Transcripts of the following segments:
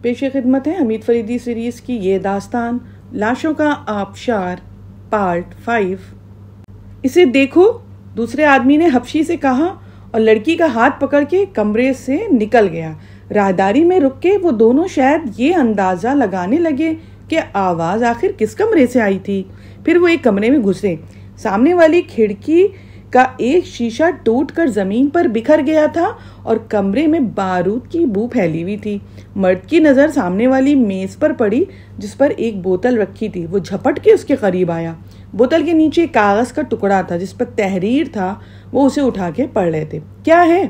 پیش خدمت ہے حمید فریدی سیریز کی یہ داستان لاشوں کا آبشار پارٹ 5۔ اسے دیکھو، دوسرے آدمی نے حبشی سے کہا اور لڑکی کا ہاتھ پکڑ کے کمرے سے نکل گیا۔ راہداری میں رک کے وہ دونوں شاید یہ اندازہ لگانے لگے کہ آواز آخر کس کمرے سے آئی تھی۔ پھر وہ ایک کمرے میں گھسے۔ سامنے والی کھڑکی کا ایک شیشہ ٹوٹ کر زمین پر بکھر گیا تھا اور کمرے میں بارود کی بو پھیلی ہوئی تھی۔ مرد کی نظر سامنے والی میز پر پڑی جس پر ایک بوتل رکھی تھی۔ وہ جھپٹ کے اس کے قریب آیا۔ بوتل کے نیچے کاغذ کا ٹکڑا تھا جس پر تحریر تھا۔ وہ اسے اٹھا کے پڑھ رہے تھے۔ کیا ہے؟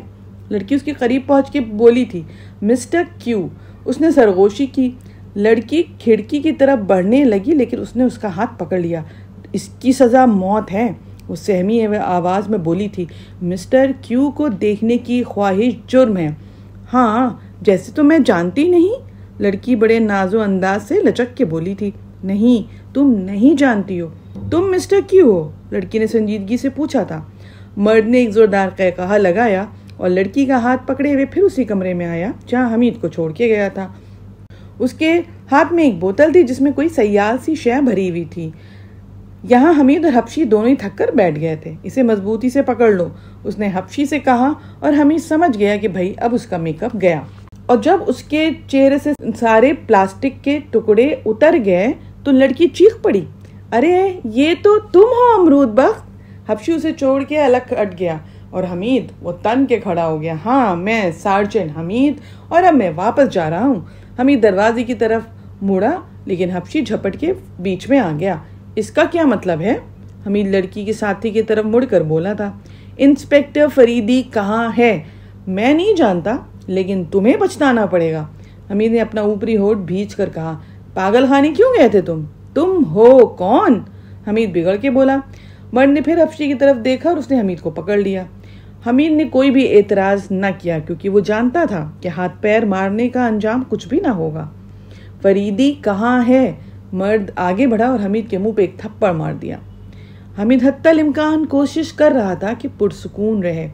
لڑکی اس کے قریب پہنچ کے بولی تھی، مسٹر کیو۔ اس نے سرگوشی کی۔ لڑکی کھڑکی کی طرف بڑھنے لگی لیکن اس نے اس کا ہاتھ پکڑ لیا۔ اس کی سزا موت ہے، وہ سہمی آواز میں بولی تھی۔ مسٹر کیو کو دیکھنے کی خواہش جرم ہے۔ ہاں، جیسے تو میں جانتی نہیں، لڑکی بڑے ناز و انداز سے لچک کے بولی تھی۔ نہیں، تم نہیں جانتی ہو۔ تم مسٹر کیو ہو؟ لڑکی نے سنجیدگی سے پوچھا تھا۔ مرد نے ایک زوردار قہقہہ لگایا اور لڑکی کا ہاتھ پکڑے ہوئے پھر اسی کمرے میں آیا جہاں حمید کو چھوڑ کے گیا تھا۔ اس کے ہاتھ میں ایک بوتل تھی جس میں کوئی سیال سی شے بھری ہوئی تھی۔ یہاں حمید اور حبشی دونوں ہی تھک کر بیٹھ گئے تھے۔ اسے مضبوطی سے پکڑ لو، اس نے حبشی سے کہا اور حمید سمجھ گیا کہ بھائی اب اس کا میک اپ گیا۔ اور جب اس کے چہرے سے سارے پلاسٹک کے ٹکڑے اتر گئے تو لڑکی چیخ پڑی، ارے یہ تو تم ہو امرود بخت۔ حبشی اسے چھوڑ کے الگ ہٹ گیا اور حمید وہ تن کے کھڑا ہو گیا۔ ہاں، میں سارجنٹ حمید اور اب میں واپس جا رہا ہوں۔ حمید دروازے کی طرف مڑا لیکن حبشی جھپٹ کے بیچ میں آ گیا۔ اس کا کیا مطلب ہے؟ حمید لڑکی کے ساتھی کی طرف مڑ کر بولا تھا۔ انسپیکٹر فریدی کہاں ہے؟ میں نہیں جانتا لیکن تمہیں پچھتانا پڑے گا۔ حمید نے اپنا اوپری ہونٹ بھینچ کر کہا، پاگل خانے کیوں گئے تھے تم؟ تم ہو کون؟ حمید بگڑ کے بولا۔ مرد نے پھر حبشی کی طرف دیکھا اور اس نے حمید کو پکڑ لیا۔ حمید نے کوئی بھی اعتراض نہ کیا کیونکہ وہ جانتا تھا کہ ہاتھ پیر مارنے کا انجام کچھ بھی نہ ہوگا۔ فریدی کہاں ہے؟ مرد آگے بڑھا اور حمید کے منہ پہ ایک تھپڑ مار دیا۔ حمید حتی الامکان کوشش کر رہا تھا کہ پرسکون رہے۔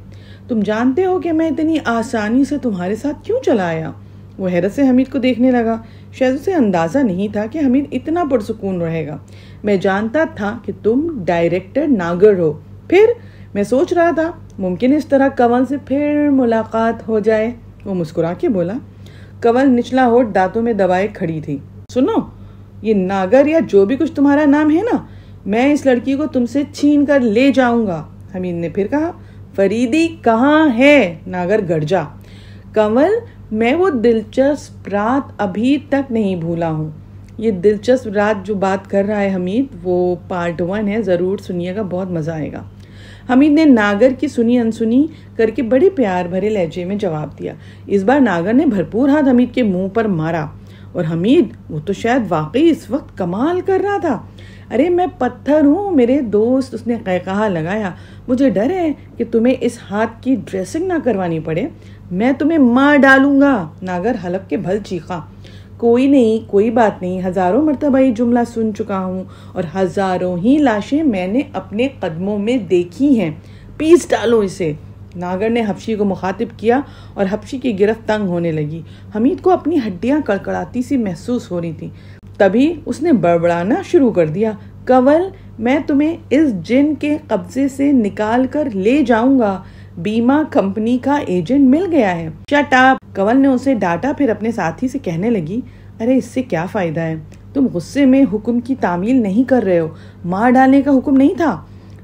تم جانتے ہو کہ میں اتنی آسانی سے تمہارے ساتھ کیوں چلا آیا؟ وہ حیرت سے حمید کو دیکھنے لگا۔ شاید اسے اندازہ نہیں تھا کہ حمید اتنا پرسکون رہے گا۔ میں جانتا تھا کہ تم ڈائریکٹر ناگر ہو۔ پھر میں سوچ رہا تھا ممکن اس طرح کنول سے پھر ملاقات ہو جائے۔ وہ مسکرا کے بولا۔ کنول نچلا ہونٹ دانتوں میں دبائے کھڑی تھی۔ سنو، یہ ناگر یا جو بھی کچھ تمہارا نام ہے نا، میں اس لڑکی کو تم سے چھین کر لے جاؤں گا۔ حمید نے پھر کہا، فریدی کہاں ہے؟ ناگر گرجا۔ کنول، میں وہ دلچسپ رات ابھی تک نہیں بھولا ہوں۔ یہ دلچسپ رات جو بات کر رہا ہے حمید، وہ پارٹ 1 ہے، ضرور سنیے گا، بہت مزہ آئے گا۔ حمید نے ناگر کی سنی انسنی کر کے بڑے پیار بھرے لہجے میں جواب دیا۔ اس بار ناگر نے بھرپور ہاتھ حمید کے منہ پر مارا اور حمید وہ تو شاید واقعی اس وقت کمال کر رہا تھا۔ ارے میں پتھر ہوں میرے دوست، اس نے قہقہہ لگایا۔ مجھے ڈر ہے کہ تمہیں اس ہاتھ کی ڈریسنگ نہ کروانی پڑے، میں تمہیں مار ڈالوں گا۔ ناگر حلق کے بھل چیخا۔ کوئی نہیں، کوئی بات نہیں، ہزاروں مرتبہ یہ جملہ سن چکا ہوں اور ہزاروں ہی لاشیں میں نے اپنے قدموں میں دیکھی ہیں، پیس ڈالو اسے۔ ناگر نے حبشی کو مخاطب کیا اور حبشی کی گرفت تنگ ہونے لگی۔ حمید کو اپنی ہڈیاں کڑکڑاتی سی محسوس ہو رہی تھی۔ تبھی اس نے بڑبڑانا شروع کر دیا، کنول، میں تمہیں اس جن کے قبضے سے نکال کر لے جاؤں گا۔ بیمہ کمپنی کا ایجنٹ مل گیا ہے۔ Shut up! کنول نے اسے ڈانٹا، پھر اپنے ساتھی سے کہنے لگی، ارے اس سے کیا فائدہ ہے؟ تم غصے میں حکم کی تعمیل نہیں کر رہے ہو، مار ڈالنے کا حکم نہیں تھا۔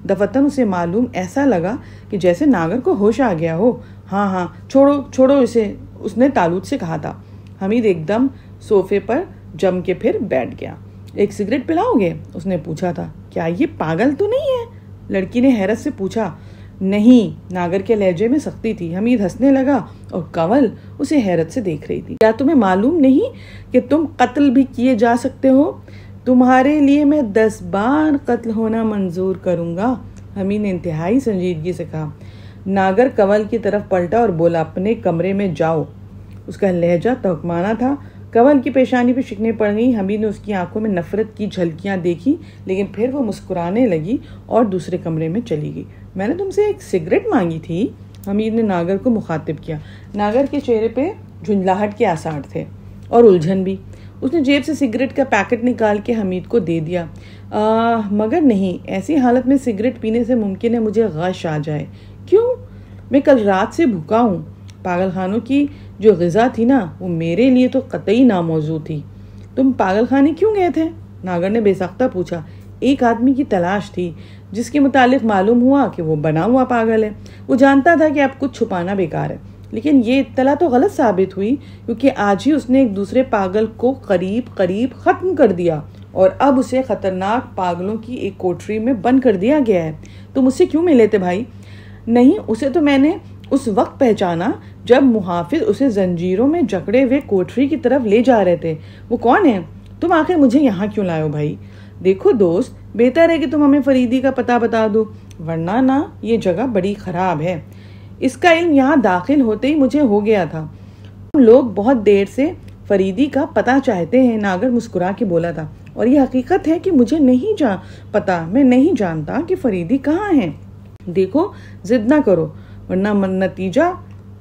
دفتن اسے معلوم ایسا لگا کہ جیسے ناگر کو ہوش آ گیا ہو۔ ہاں ہاں، چھوڑو اسے، اس نے تالوت سے کہا تھا۔ حمید ایک دم صوفے پر جم کے پھر بیٹھ گیا۔ ایک سگریٹ پلاؤ گے؟ اس نے پوچھا تھا۔ کیا یہ پاگل تو نہیں ہے؟ لڑکی نے حیرت سے پوچھا۔ نہیں، ناگر کے لہجے میں سختی تھی۔ حمید ہنسنے لگا اور کنول اسے حیرت سے دیکھ رہی تھی۔ کیا تمہیں معلوم نہیں کہ تم قتل بھی کیے جا سکتے ہو؟ تمہارے لیے میں 10 بار قتل ہونا منظور کروں گا، حمید نے انتہائی سنجیدگی سے کہا۔ ناگر کنول کی طرف پلٹا اور بولا، اپنے کمرے میں جاؤ۔ اس کا لہجہ توہمانہ تھا۔ کنول کی پیشانی پہ شکنیں پڑ گئیں۔ حمید نے اس کی آنکھوں میں نفرت کی جھلکیاں دیکھی لیکن پھر وہ مسکرانے لگی اور دوسرے کمرے میں چلی گئی۔ میں نے تم سے ایک سگریٹ مانگی تھی، حمید نے ناگر کو مخاطب کیا۔ ناگر کے چہرے پہ جھنجھلاہٹ کے آثار تھے۔ اور الجھن بھی۔ اس نے جیب سے سگریٹ کا پیکٹ نکال کے حمید کو دے دیا۔ مگر نہیں، ایسی حالت میں سگریٹ پینے سے ممکن ہے مجھے غش آ جائے۔ کیوں؟ میں کل رات سے بھوکا ہوں۔ پاگل خانوں کی جو غذا تھی نا، وہ میرے لیے تو قطعی ناموزوں تھی۔ تم پاگل خانے کیوں گئے تھے؟ ناگر نے بے سختہ پوچھا۔ ایک آدمی کی تلاش تھی جس کے متعلق معلوم ہوا کہ وہ بنا ہوا پاگل ہے۔ وہ جانتا تھا کہ اب کچھ چھپانا بیکار ہے، لیکن یہ اطلاع تو غلط ثابت ہوئی، کیونکہ آج ہی اس نے ایک دوسرے پاگل کو قریب ختم کر دیا اور اب اسے خطرناک پاگلوں کی ایک کوٹری میں بند کر دیا گیا ہے۔ تم اس سے کیوں ملے تھے بھائی؟ نہیں، اسے تو میں نے اس وقت پہچانا جب محافظ اسے زنجیروں میں جکڑے ہوئے کوٹری کی طرف لے جا رہے تھے۔ وہ کون ہے؟ تم آخر مجھے یہاں کیوں لائے ہو بھائی؟ دیکھو دوست، بہتر ہے کہ تم ہمیں فریدی کا پتہ بتا دو، ورنہ نا یہ جگہ بڑی خراب ہے۔ اس کا علم یہاں داخل ہوتے ہی مجھے ہو گیا تھا۔ ہم لوگ بہت دیر سے فریدی کا پتہ چاہتے ہیں، ناگر مسکرا کے بولا تھا، اور یہ حقیقت ہے کہ مجھے نہیں پتا، میں نہیں جانتا کہ فریدی کہاں ہے۔ دیکھو، ضد نہ کرو ورنہ نتیجہ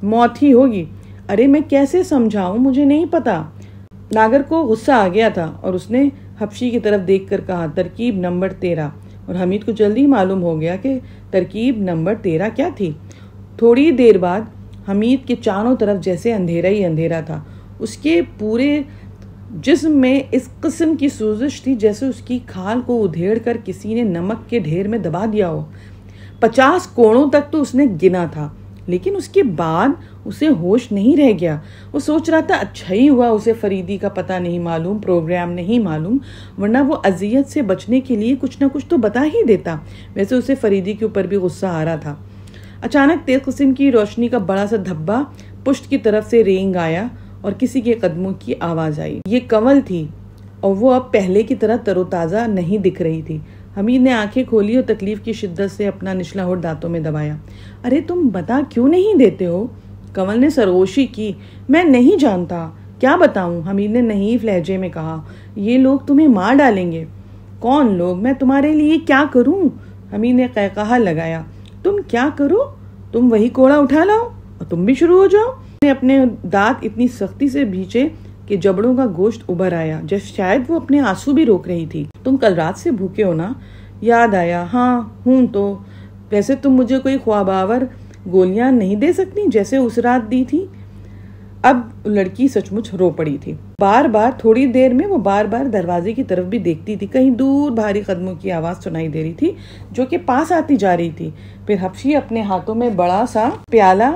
موت ہی ہوگی۔ ارے میں کیسے سمجھاؤں، مجھے نہیں پتا۔ ناگر کو غصہ آ گیا تھا اور اس نے حبشی کی طرف دیکھ کر کہا، ترکیب نمبر 13۔ اور حمید کو جلدی معلوم ہو گیا کہ ترکیب نمبر 13 کیا تھی۔ تھوڑی دیر بعد حمید کے چاروں طرف جیسے اندھیرا ہی اندھیرا تھا۔ اس کے پورے جسم میں اس قسم کی سوزش تھی جیسے اس کی کھال کو ادھیڑ کر کسی نے نمک کے ڈھیر میں دبا دیا ہو۔ 50 کوڑوں تک تو اس نے گنا تھا، لیکن اس کے بعد اسے ہوش نہیں رہ گیا۔ وہ سوچ رہا تھا اچھا ہی ہوا اسے فریدی کا پتہ نہیں معلوم، پروگرام نہیں معلوم، ورنہ وہ اذیت سے بچنے کے لیے کچھ نہ کچھ تو بتا ہی دیتا۔ ویسے اسے فریدی کے اوپر بھی غصہ آ رہا تھا۔ اچانک تیز قسم کی روشنی کا بڑا سا دھبا پشت کی طرف سے رینگ آیا اور کسی کے قدموں کی آواز آئی۔ یہ کنول تھی اور وہ اب پہلے کی طرح تر و تازہ نہیں دکھ رہی تھی۔ حمید نے آنکھیں کھولی اور تکلیف کی شدت سے اپنا نچلا ہونٹ دانتوں میں دبایا۔ ارے تم بتا کیوں نہیں دیتے ہو؟ کنول نے سرگوشی کی۔ میں نہیں جانتا، کیا بتاؤں؟ حمید نے نحیف لہجے میں کہا۔ یہ لوگ تمہیں مار ڈالیں گے۔ کون لوگ؟ میں تمہارے لیے کیا کروں؟ حمید نے قہقہا لگایا۔ تم کیا کرو؟ تم وہی کوڑا اٹھا لاؤ اور تم بھی شروع ہو جاؤ۔ نے اپنے دانت اتنی سختی سے بھینچے کہ جبڑوں کا گوشت ابھر آیا، جیسے شاید وہ اپنے آنسو بھی روک رہی تھی۔ تم کل رات سے بھوکے ہو نا؟ یاد آیا، ہاں ہوں تو۔ ویسے تم مجھے کوئی خواب آور گولیاں نہیں دے سکتی جیسے اس رات دی تھی؟ اب لڑکی سچ مچ رو پڑی تھی۔ تھوڑی دیر میں وہ بار بار دروازے کی طرف بھی دیکھتی تھی۔ کہیں دور بھاری قدموں کی آواز سنائی دے رہی تھی جو کہ پاس آتی جا رہی تھی۔ پھر حبشی اپنے ہاتھوں میں بڑا سا پیالہ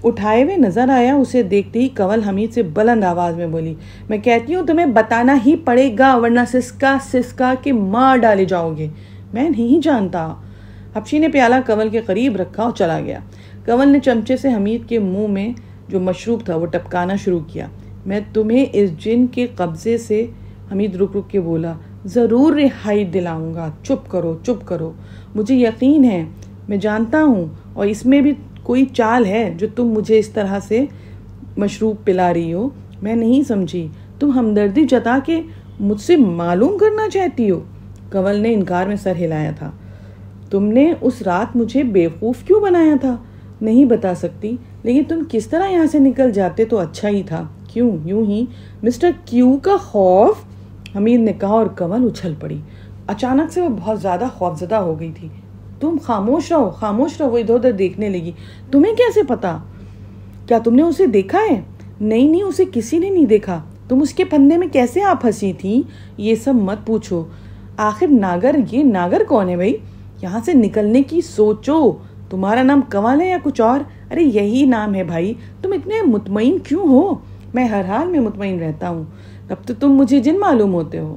اٹھائے ہوئے نظر آیا۔ اسے دیکھتے ہی کنول حمید سے بلند آواز میں بولی، میں کہتی ہوں تمہیں بتانا ہی پڑے گا ورنہ سسکا کے مار ڈالے جاؤ گے۔ میں نہیں جانتا۔ حبشی نے پیالہ کنول کے قریب رکھا اور چلا گیا۔ کنول نے چمچے سے حمید کے منہ میں جو مشروب تھا وہ ٹپکانا شروع کیا۔ میں تمہیں اس جن کے قبضے سے، حمید رک کے بولا، ضرور رہائی دلاؤں گا۔ چپ کرو، مجھے یقین ہے، میں جانتا ہوں، اور اس میں بھی کوئی چال ہے جو تم مجھے اس طرح سے مشروب پلا رہی ہو۔ میں نہیں سمجھی، تم ہمدردی جتا کے مجھ سے معلوم کرنا چاہتی ہو؟ کنول نے انکار میں سر ہلایا تھا۔ تم نے اس رات مجھے بیوقوف کیوں بنایا تھا؟ نہیں بتا سکتی، لیکن تم کس طرح یہاں سے نکل جاتے تو اچھا ہی تھا۔ کیوں؟ یوں ہی، مسٹر کیو کا خوف، حمید نے کہا، اور کنول اچھل پڑی۔ اچانک سے وہ بہت زیادہ خوفزدہ ہو گئی تھی۔ تم خاموش رہو، وہ ادھر ادھر دیکھنے لگی۔ تمہیں کیسے پتا؟ کیا تم نے اسے دیکھا ہے؟ نہیں، اسے کسی نے نہیں دیکھا۔ تم اس کے پھندے میں کیسے آپ پھنسی تھی؟ یہ سب مت پوچھو۔ آخر یہ ناگر کون ہے بھائی؟ یہاں سے نکلنے کی سوچو۔ تمہارا نام کنول ہے یا کچھ اور؟ ارے یہی نام ہے بھائی، تم اتنے مطمئن کیوں ہو؟ میں ہر حال میں مطمئن رہتا ہوں، اب تو تم مجھے جن معلوم ہوتے ہو۔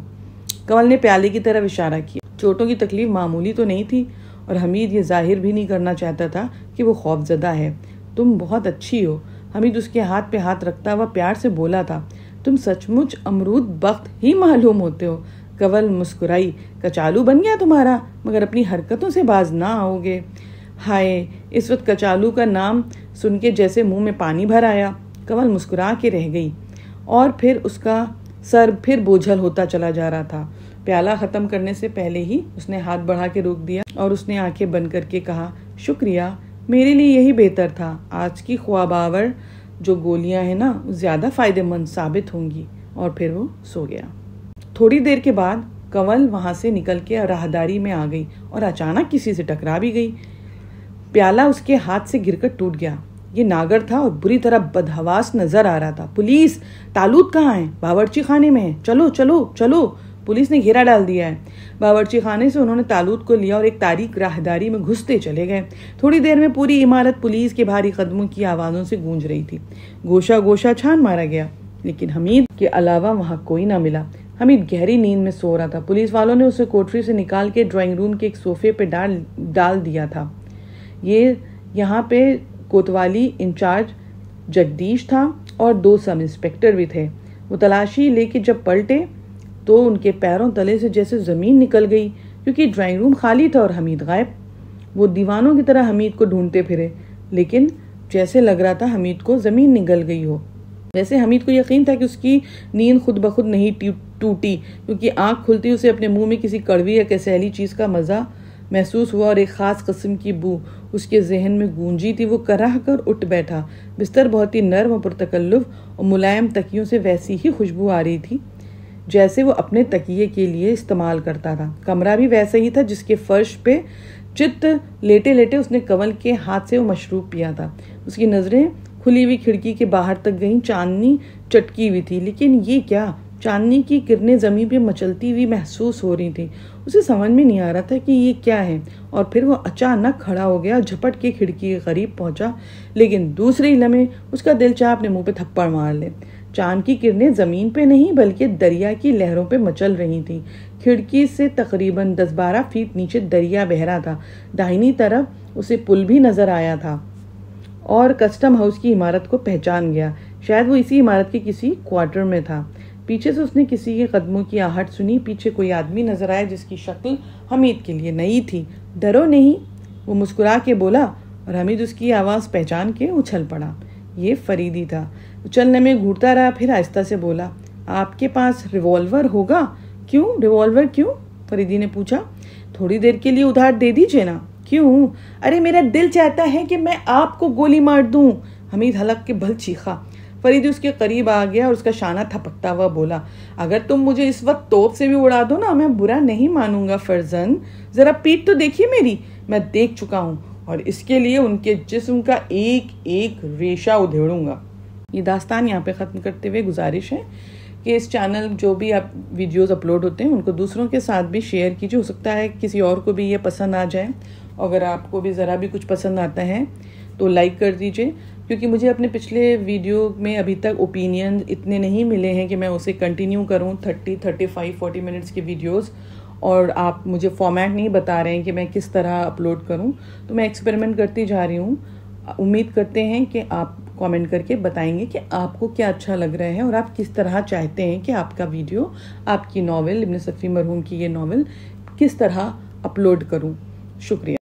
کنول نے پیالے کی طرف اشارہ کیا۔ چوٹوں کی تکلیف معمولی تو نہیں تھی اور حمید یہ ظاہر بھی نہیں کرنا چاہتا تھا کہ وہ خوف زدہ ہے۔ تم بہت اچھی ہو، حمید اس کے ہاتھ پہ ہاتھ رکھتا ہوا پیار سے بولا تھا۔ تم سچ مچ امرود بخت ہی معلوم ہوتے ہو۔ کنول مسکرائی۔ کچالو بن گیا تمہارا، مگر اپنی حرکتوں سے باز نہ آؤ گے۔ ہائے، اس وقت کچالو کا نام سن کے جیسے منہ میں پانی بھر آیا۔ کنول مسکرا کے رہ گئی اور پھر اس کا سر پھر بوجھل ہوتا چلا جا رہا تھا۔ پیالہ ختم کرنے سے پہلے ہی اس نے ہاتھ بڑھا کے روک دیا اور اس نے آنکھیں بند کر کے کہا، شکریہ، میرے لیے یہی بہتر تھا۔ آج کی خواب آور جو گولیاں ہیں نا، زیادہ فائدہ مند ثابت ہوں گی۔ اور پھر وہ سو گیا۔ تھوڑی دیر کے بعد کنول وہاں سے نکل کے راہداری میں آ گئی اور اچانک کسی سے ٹکرا بھی گئی۔ پیالہ اس کے ہاتھ سے گر کر ٹوٹ گیا۔ یہ ناگر تھا اور بری طرح بدحواس نظر آ رہا تھا۔ پولیس! تالوت کہاں ہے؟ باورچی خانے میں ہے، چلو چلو چلو! پولیس نے گھیرا ڈال دیا ہے۔ باورچی خانے سے انہوں نے تالوت کو لیا اور ایک تاریک راہداری میں گھستے چلے گئے۔ تھوڑی دیر میں پوری عمارت پولیس کے بھاری قدموں کی آوازوں سے گونج رہی تھی۔ گوشہ گوشہ چھان مارا گیا، لیکن حمید کے علاوہ وہاں کوئی نہ ملا۔ حمید گہری نیند میں سو رہا تھا۔ پولیس والوں نے اسے کوٹری سے نکال کے ڈرائنگ روم کے ایک صوفے پہ ڈال دیا تھا۔ یہاں پہ کوتوالی انچارج جگدیش تھا اور 2 سب انسپیکٹر بھی تھے۔ وہ تلاشی لے کے جب پلٹے تو ان کے پیروں تلے سے جیسے زمین نکل گئی، کیونکہ ڈرائنگ روم خالی تھا اور حمید غائب۔ وہ دیوانوں کی طرح حمید کو ڈھونڈتے پھرے، لیکن جیسے لگ رہا تھا حمید کو زمین نگل گئی ہو۔ ویسے حمید کو یقین تھا کہ اس کی نیند خود بخود نہیں ٹوٹی، کیونکہ آنکھ کھلتی اسے اپنے منہ میں کسی کڑوی یا کسیلی چیز کا مزہ محسوس ہوا اور ایک خاص قسم کی بو اس کے ذہن میں گونجی تھی۔ وہ کراہ کر اٹھ بیٹھا۔ بستر بہت ہی نرم اور پرتکلف اور ملائم تکیوں سے ویسی ہی خوشبو آ رہی تھی جیسے وہ اپنے تکیے کے لیے استعمال کرتا تھا۔ کمرہ بھی ویسا ہی تھا جس کے فرش پہ چت لیٹے لیٹے اس نے کنول کے ہاتھ سے وہ مشروب پیا تھا۔ اس کی نظریں کھلی ہوئی کھڑکی کے باہر تک گئیں۔ چاندنی چٹکی ہوئی تھی، لیکن یہ کیا؟ چاندنی کی کرنیں زمین پہ مچلتی ہوئی محسوس ہو رہی تھیں۔ اسے سمجھ میں نہیں آ رہا تھا کہ یہ کیا ہے، اور پھر وہ اچانک کھڑا ہو گیا، جھپٹ کے کھڑکی کے قریب پہنچا، لیکن دوسرے لمحے اس کا دل چاہا اپنے منہ پہ تھپڑ مار لے۔ چاند کی کرنیں زمین پہ نہیں بلکہ دریا کی لہروں پہ مچل رہی تھیں۔ کھڑکی سے تقریباً 10-12 فیٹ نیچے دریا بہہ رہا تھا۔ داہنی طرف اسے پل بھی نظر آیا تھا اور کسٹم ہاؤس کی عمارت کو پہچان گیا۔ شاید وہ اسی عمارت کے کسی کوارٹر میں تھا۔ پیچھے سے اس نے کسی کے قدموں کی آہٹ سنی۔ پیچھے کوئی آدمی نظر آیا جس کی شکل حمید کے لیے نئی تھی۔ ڈرو نہیں، وہ مسکرا کے بولا، اور حمید اس کی آواز پہچان کے اچھل پڑا۔ یہ فریدی تھا۔ اچھلنے میں گھورتا رہا، پھر آہستہ سے بولا، آپ کے پاس ریوالور ہوگا؟ کیوں؟ ریوالور کیوں؟ فریدی نے پوچھا۔ تھوڑی دیر کے لیے ادھار دے دیجیے نا۔ کیوں؟ ارے میرا دل چاہتا ہے کہ میں آپ کو گولی مار دوں، حمید حلق کے بل چیخا۔ فریدی اس کے قریب آ گیا اور اس کا شانہ تھپکتا ہوا بولا، اگر تم مجھے اس وقت توپ سے بھی اڑا دو نا، میں برا نہیں مانوں گا فرزند۔ ذرا پیٹھ تو دیکھیے میری، میں دیکھ چکا ہوں، اور اس کے لیے ان کے جسم کا ایک ایک ریشہ ادھیڑوں گا۔ یہ داستان یہاں پہ ختم کرتے ہوئے گزارش ہے کہ اس چینل جو بھی آپ ویڈیوز اپلوڈ ہوتے ہیں ان کو دوسروں کے ساتھ بھی شیئر کیجیے، ہو سکتا ہے کسی اور کو بھی یہ پسند آ جائے۔ اگر آپ کو بھی ذرا بھی کچھ پسند آتا ہے تو لائک کر دیجیے، کیونکہ مجھے اپنے پچھلے ویڈیو میں ابھی تک اوپینین اتنے نہیں ملے ہیں کہ میں اسے کنٹینیو کروں 30، 35، 40 منٹس کی ویڈیوز، اور آپ مجھے فارمیٹ نہیں بتا رہے ہیں کہ میں کس طرح اپلوڈ کروں، تو میں ایکسپیریمنٹ کرتی جا رہی ہوں۔ امید کرتے ہیں کہ آپ کامنٹ کر کے بتائیں گے کہ آپ کو کیا اچھا لگ رہا ہے اور آپ کس طرح چاہتے ہیں کہ آپ کا ویڈیو، آپ کی ناول ابن صفی مرحوم کی یہ ناول کس طرح اپلوڈ کروں۔ شکریہ۔